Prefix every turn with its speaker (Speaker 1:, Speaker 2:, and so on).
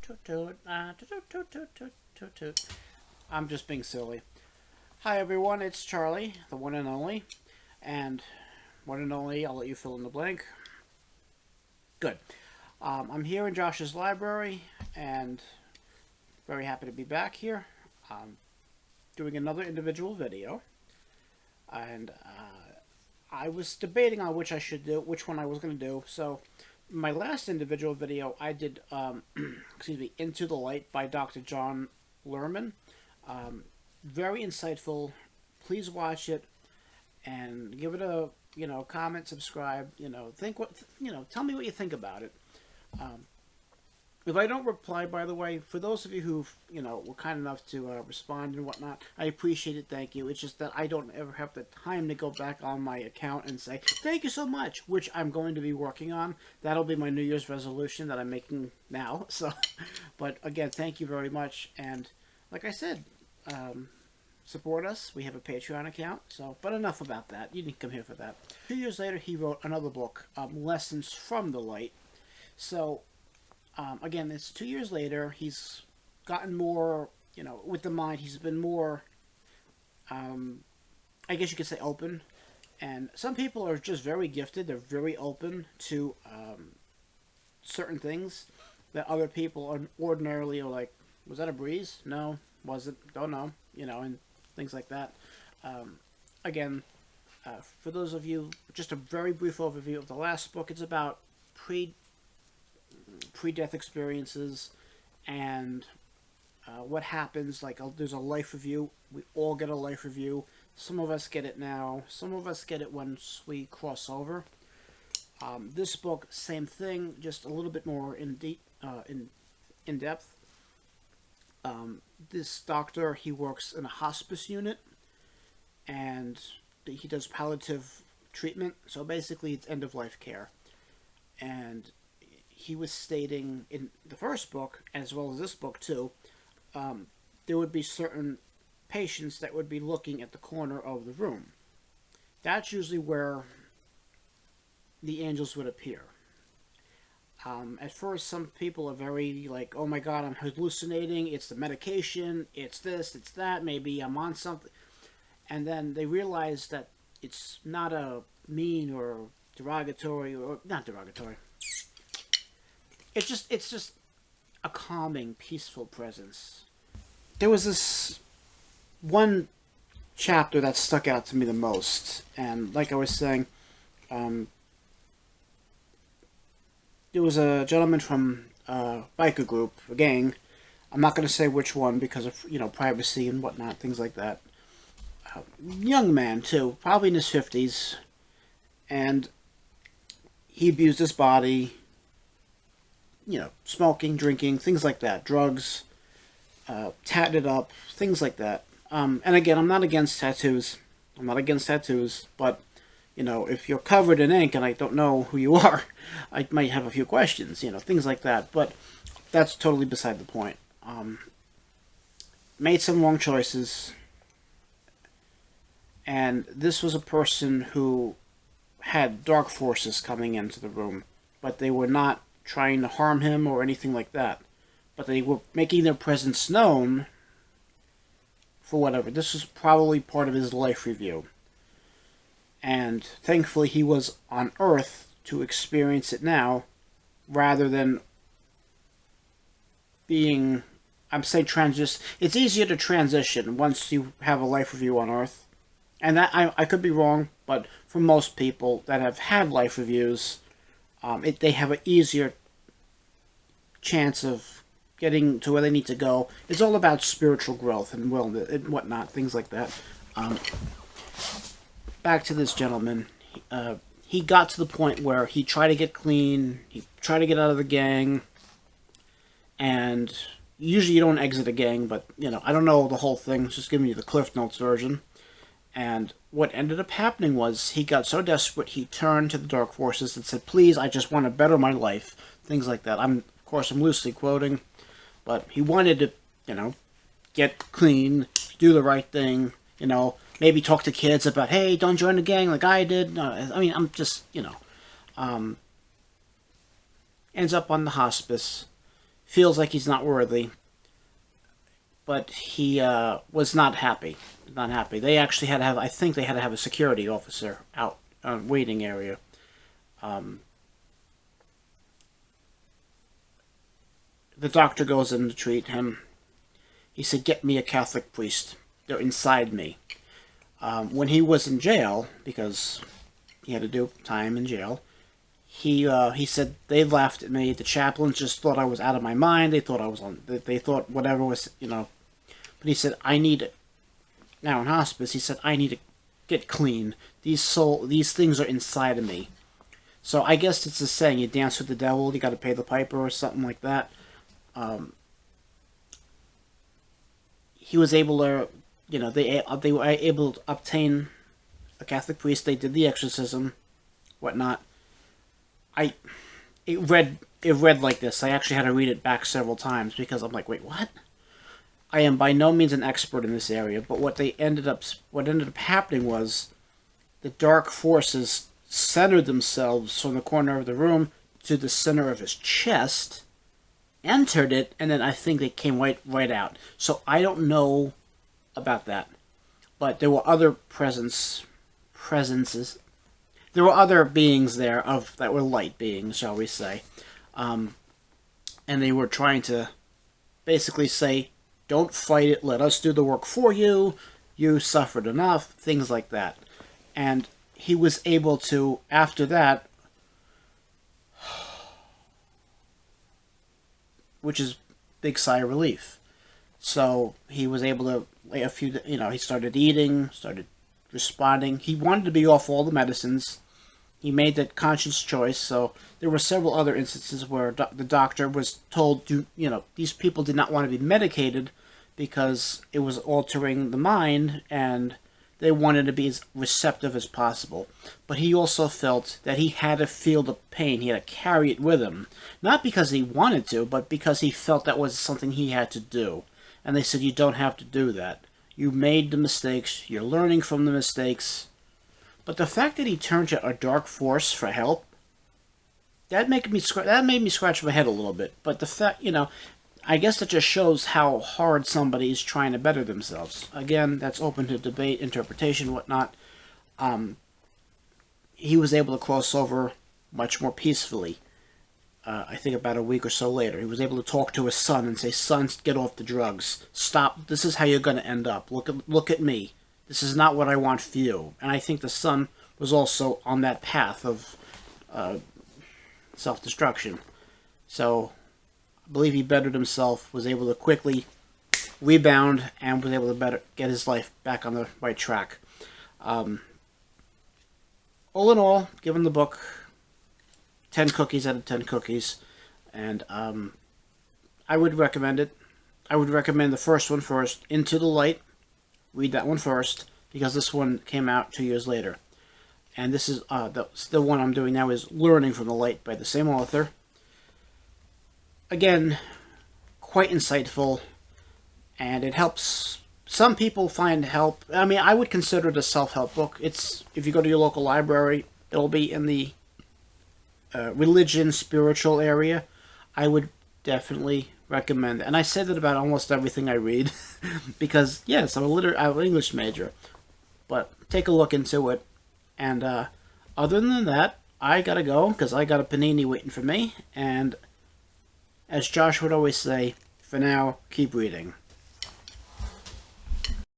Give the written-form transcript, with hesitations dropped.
Speaker 1: toot toot, toot toot toot toot toot toot. I'm just being silly. Hi everyone, it's Charlie, the one and only, and one and only. I'll let you fill in the blank. Good. I'm here in Josh's library, and very happy to be back here, doing another individual video. And I was debating on which one I was going to do. So, my last individual video, I did, excuse me, Into the Light by Dr. John Lerman. Very insightful. Please watch it and give it a, comment, subscribe, tell me what you think about it. If I don't reply, by the way, for those of you who, were kind enough to respond and whatnot, I appreciate it, thank you. It's just that I don't ever have the time to go back on my account and say, thank you so much, which I'm going to be working on. That'll be my New Year's resolution that I'm making now. So, but again, thank you very much. And like I said, support us. We have a Patreon account. So, but enough about that. You didn't come here for that. 2 years later, he wrote another book, Lessons from the Light. So, again, it's 2 years later. He's gotten more, with the mind. He's been more, I guess you could say, open. And some people are just very gifted. They're very open to certain things that other people are ordinarily are like, was that a breeze? No. Was it? Don't know. And things like that. Again, for those of you, just a very brief overview of the last book. It's about pre-death experiences and what happens. Like, there's a life review. We all get a life review. Some of us get it now. Some of us get it once we cross over. This book, same thing, just a little bit more in depth. This doctor, he works in a hospice unit, and he does palliative treatment. So basically, it's end-of-life care. And he was stating in the first book, as well as this book too, there would be certain patients that would be looking at the corner of the room. That's usually where the angels would appear. At first, some people are very like, oh my god, I'm hallucinating, it's the medication, it's this, it's that, maybe I'm on something. And then they realize that it's not a mean or derogatory, or not derogatory. It's just a calming, peaceful presence. There was this one chapter that stuck out to me the most, and like I was saying, there was a gentleman from a biker group, a gang. I'm not going to say which one because of, privacy and whatnot, things like that. Young man, too, probably in his 50s. And he abused his body, smoking, drinking, things like that. Drugs, tatted up, things like that. And again, I'm not against tattoos. But if you're covered in ink and I don't know who you are, I might have a few questions, things like that. But that's totally beside the point. Made some wrong choices. And this was a person who had dark forces coming into the room. But they were not trying to harm him or anything like that. But they were making their presence known for whatever. This was probably part of his life review. And thankfully he was on Earth to experience it now, rather than being, I'm saying it's easier to transition once you have a life review on Earth. And that, I could be wrong, but for most people that have had life reviews, they have an easier chance of getting to where they need to go. It's all about spiritual growth and wellness and whatnot, things like that. Back to this gentleman. He got to the point where he tried to get clean, he tried to get out of the gang, and usually you don't exit a gang, but, I don't know the whole thing, just giving you the Cliff Notes version. And what ended up happening was he got so desperate, he turned to the dark forces and said, please, I just want to better my life, things like that. Of course, I'm loosely quoting, but he wanted to, get clean, do the right thing, maybe talk to kids about, hey, don't join the gang like I did. I'm just, ends up on the hospice. feels like he's not worthy, but he was not happy. Not happy. They actually had to have. I think they had to have a security officer out waiting area. Um, the doctor goes in to treat him. He said, "Get me a Catholic priest. They're inside me." When he was in jail, because he had to do time in jail, he said they laughed at me. The chaplains just thought I was out of my mind. They thought I was on. They thought whatever was, you know. But he said, I need, now in hospice, he said, I need to get clean. These things are inside of me. So I guess it's a saying, you dance with the devil, you got to pay the piper or something like that. He was able to, you know, they were able to obtain a Catholic priest. They did the exorcism, whatnot. It read like this. I actually had to read it back several times because I'm like, wait, what? I am by no means an expert in this area, but what ended up happening was the dark forces centered themselves from the corner of the room to the center of his chest, entered it, and then I think they came right out. So I don't know about that, but there were other presences. There were other beings there that were light beings, shall we say, and they were trying to basically say, "Don't fight it. Let us do the work for you. You suffered enough." Things like that, and he was able to, after that, which is big sigh of relief. So he was able to lay a few. You know, he started eating, started responding. He wanted to be off all the medicines. He made that conscious choice. So there were several other instances where the doctor was told, these people did not want to be medicated because it was altering the mind and they wanted to be as receptive as possible. But he also felt that he had to feel the pain. He had to carry it with him. Not because he wanted to, but because he felt that was something he had to do. And they said, you don't have to do that. You made the mistakes. You're learning from the mistakes. But the fact that he turned to a dark force for help, that made me scratch my head a little bit. But the fact, I guess that just shows how hard somebody is trying to better themselves. Again, that's open to debate, interpretation, whatnot. He was able to cross over much more peacefully. I think about a week or so later, he was able to talk to his son and say, "Son, get off the drugs. Stop. This is how you're going to end up. Look at me. This is not what I want for you." And I think the son was also on that path of self-destruction. So I believe he bettered himself, was able to quickly rebound, and was able to get his life back on the right track. All in all, given the book 10 cookies out of 10 cookies, and I would recommend it. I would recommend the first one first, Into the Light. Read that one first, because this one came out 2 years later. And this is the one I'm doing now is Learning from the Light by the same author. Again, quite insightful, and it helps. Some people find help. I mean, I would consider it a self-help book. If you go to your local library, it'll be in the religion, spiritual area. I would definitely recommend it. And I say that about almost everything I read, because yes, I'm an English major. But take a look into it. And other than that, I gotta go, because I got a panini waiting for me. And as Josh would always say, for now, keep reading.